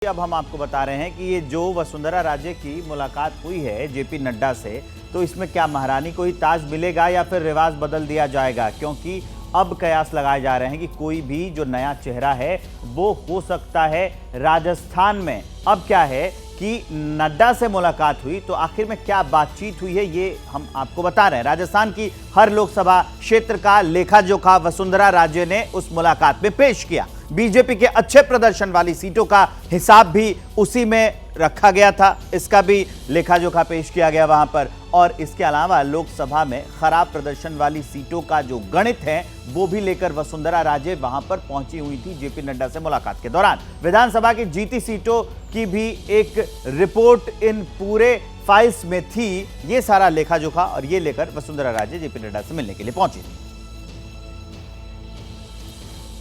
अब हम आपको बता रहे हैं कि ये जो वसुंधरा राजे की मुलाकात हुई है जेपी नड्डा से, तो इसमें क्या महारानी को ही ताज मिलेगा या फिर रिवाज बदल दिया जाएगा, क्योंकि अब कयास लगाए जा रहे हैं कि कोई भी जो नया चेहरा है वो हो सकता है राजस्थान में। अब क्या है कि नड्डा से मुलाकात हुई तो आखिर में क्या बातचीत हुई है ये हम आपको बता रहे हैं। राजस्थान की हर लोकसभा क्षेत्र का लेखा जोखा वसुंधरा राजे ने उस मुलाकात में पेश किया। बीजेपी के अच्छे प्रदर्शन वाली सीटों का हिसाब भी उसी में रखा गया था, इसका भी लेखा जोखा पेश किया गया वहां पर। और इसके अलावा लोकसभा में खराब प्रदर्शन वाली सीटों का जो गणित है वो भी लेकर वसुंधरा राजे वहां पर पहुंची हुई थी जेपी नड्डा से मुलाकात के दौरान। विधानसभा की जीती सीटों की भी एक रिपोर्ट इन पूरे फाइल्स में थी। ये सारा लेखा जोखा और ये लेकर वसुंधरा राजे जेपी नड्डा से मिलने के लिए पहुंची थी।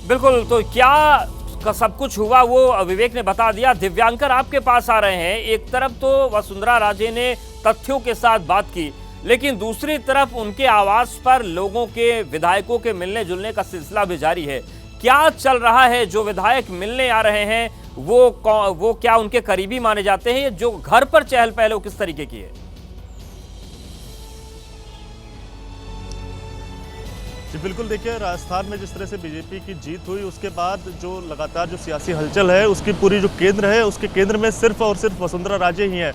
बिल्कुल, तो क्या का सब कुछ हुआ वो विवेक ने बता दिया। दिव्यांकर आपके पास आ रहे हैं। एक तरफ तो वसुंधरा राजे ने तथ्यों के साथ बात की, लेकिन दूसरी तरफ उनके आवास पर लोगों के विधायकों के मिलने जुलने का सिलसिला भी जारी है। क्या चल रहा है? जो विधायक मिलने आ रहे हैं वो क्या उनके करीबी माने जाते हैं? जो घर पर चहल पहल किस तरीके की है? जी बिल्कुल, देखिए राजस्थान में जिस तरह से बीजेपी की जीत हुई उसके बाद जो लगातार जो सियासी हलचल है उसकी पूरी जो केंद्र है उसके केंद्र में सिर्फ और सिर्फ वसुंधरा राजे ही है।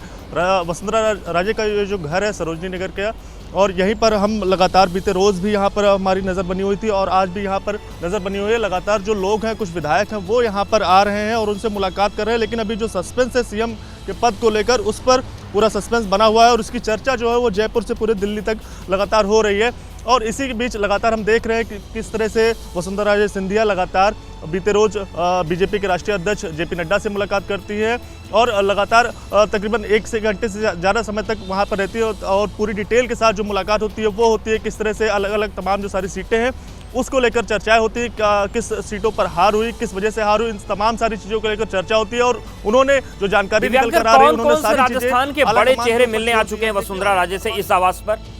वसुंधरा राजे का ये जो घर है सरोजनी नगर का, और यहीं पर हम लगातार बीते रोज़ भी यहाँ पर हमारी नज़र बनी हुई थी और आज भी यहाँ पर नज़र बनी हुई है। लगातार जो लोग हैं, कुछ विधायक हैं, वो यहाँ पर आ रहे हैं और उनसे मुलाकात कर रहे हैं। लेकिन अभी जो सस्पेंस है सीएम के पद को लेकर, उस पर पूरा सस्पेंस बना हुआ है और उसकी चर्चा जो है वो जयपुर से पूरे दिल्ली तक लगातार हो रही है। और इसी के बीच लगातार हम देख रहे हैं कि किस तरह से वसुंधरा राजे सिंधिया लगातार बीते रोज बीजेपी के राष्ट्रीय अध्यक्ष जेपी नड्डा से मुलाकात करती है और लगातार तकरीबन 1 घंटे से ज़्यादा समय तक वहां पर रहती है और पूरी डिटेल के साथ जो मुलाकात होती है वो होती है किस तरह से अलग अलग तमाम जो सारी सीटें हैं उसको लेकर चर्चाएं होती है, किस सीटों पर हार हुई, किस वजह से हार हुई, इन तमाम सारी चीज़ों को लेकर चर्चा होती है। और उन्होंने जो जानकारी निकल कर आ रही है, उन्होंने सारी चीजें राजस्थान के बड़े चेहरे मिलने आ चुके हैं वसुंधरा राजे से इस आवास पर।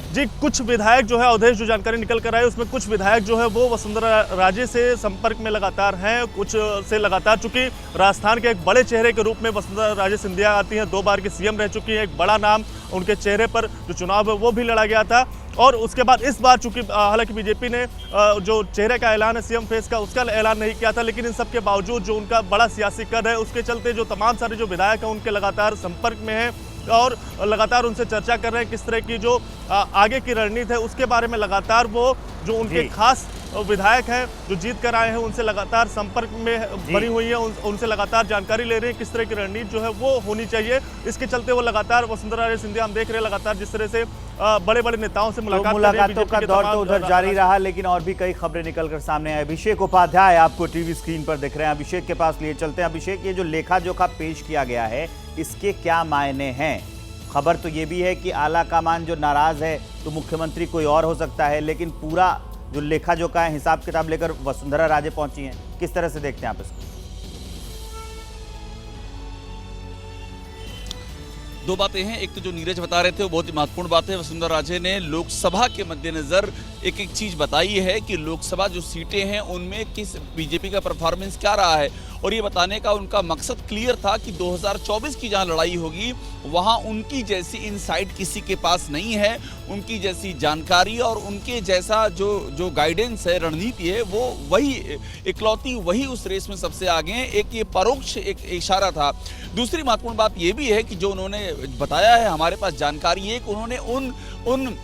जी कुछ विधायक जो है अवधेश, जो जानकारी निकल कर आए उसमें कुछ विधायक जो है वो वसुंधरा राजे से संपर्क में लगातार हैं, कुछ से लगातार, चूंकि राजस्थान के एक बड़े चेहरे के रूप में वसुंधरा राजे सिंधिया आती हैं, 2 बार की सीएम रह चुकी हैं, एक बड़ा नाम उनके चेहरे पर जो चुनाव है वो भी लड़ा गया था। और उसके बाद इस बार चूंकि हालांकि बीजेपी ने जो चेहरे का ऐलान है सीएम फेस का, उसका ऐलान नहीं किया था, लेकिन इन सब के बावजूद जो उनका बड़ा सियासी कद है उसके चलते जो तमाम सारे जो विधायक हैं उनके लगातार संपर्क में हैं और लगातार उनसे चर्चा कर रहे हैं किस तरह की जो आगे की रणनीति है उसके बारे में। लगातार वो जो उनके खास विधायक हैं जो जीत कर आए हैं उनसे लगातार संपर्क में बनी हुई है, उनसे लगातार जानकारी ले रहे हैं किस तरह की रणनीति जो है वो होनी चाहिए। इसके चलते वो लगातार वसुंधरा राजे सिंधिया हम देख रहे हैं लगातार जिस तरह से बड़े बड़े नेताओं से मुलाकातों का दौर तो उधर जारी रहा, लेकिन और भी कई खबरें निकलकर सामने आई। अभिषेक उपाध्याय आपको टीवी स्क्रीन पर दिख रहे हैं, अभिषेक के पास लिए चलते हैं। अभिषेक, ये जो लेखा जोखा पेश किया गया है इसके क्या मायने हैं? खबर तो ये भी है कि आला कमान जो नाराज है तो मुख्यमंत्री कोई और हो सकता है, लेकिन पूरा जो लेखा जोखा है, हिसाब किताब लेकर वसुंधरा राजे पहुंची हैं। किस तरह से देखते हैं आप इसको? 2 बातें हैं। एक तो जो नीरज बता रहे थे वो बहुत ही महत्वपूर्ण बात है। वसुंधरा राजे ने लोकसभा के मद्देनजर एक चीज बताई है कि लोकसभा जो सीटें हैं उनमें किस बीजेपी का परफॉर्मेंस क्या रहा है, और ये बताने का उनका मकसद क्लियर था कि 2024 की जहां लड़ाई होगी वहां उनकी जैसी इनसाइट किसी के पास नहीं है, उनकी जैसी जानकारी और उनके जैसा जो गाइडेंस है, रणनीति है, वो वही इकलौती वही उस रेस में सबसे आगे हैं। एक ये परोक्ष एक इशारा था। दूसरी महत्वपूर्ण बात ये भी है कि जो उन्होंने बताया है, हमारे पास जानकारी है कि उन्होंने उन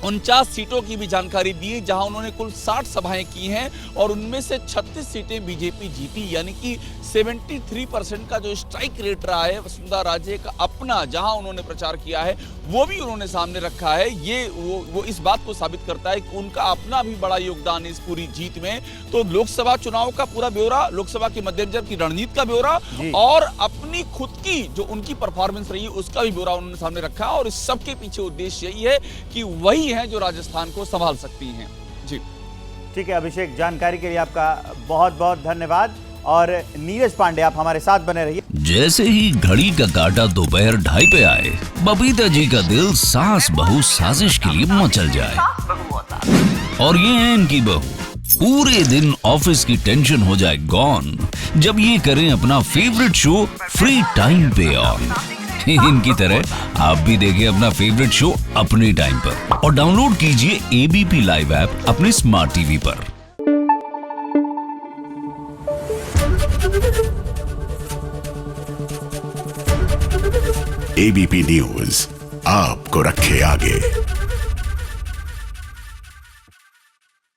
49 सीटों की भी जानकारी दी है जहां उन्होंने कुल 60 सभाएं की हैं और उनमें से 36 सीटें बीजेपी जीती, यानी कि 73% का जो स्ट्राइक रेट रहा है वसुंधरा राजे का अपना, जहां उन्होंने प्रचार किया है वो भी उन्होंने सामने रखा है। ये वो इस बात को साबित करता है कि उनका अपना भी बड़ा योगदान है इस पूरी जीत में। तो लोकसभा चुनाव का पूरा ब्यौरा, लोकसभा के मद्देनजर की रणनीति का ब्यौरा और अपनी खुद की जो उनकी परफॉर्मेंस रही उसका भी ब्यौरा उन्होंने सामने रखा, और इस सबके पीछे उद्देश्य यही है कि वही हैं जो राजस्थान को संभाल सकती हैं। जी ठीक है अभिषेक, जानकारी के लिए आपका बहुत बहुत धन्यवाद। और नीरज पांडे आप हमारे साथ बने रहिए। जैसे ही घड़ी का काटा दोपहर 2:30 पे आए, बबीता जी का दिल सास बहू साजिश के लिए मचल जाए। और ये है इनकी बहू पूरे दिन ऑफिस की टेंशन हो जाए गॉन जब ये करें अपना फेवरेट शो फ्री टाइम पे ऑन। इनकी तरह आप भी देखें अपना फेवरेट शो अपने टाइम पर और डाउनलोड कीजिए एबीपी लाइव ऐप अपने स्मार्ट टीवी पर। एबीपी न्यूज आपको रखे आगे।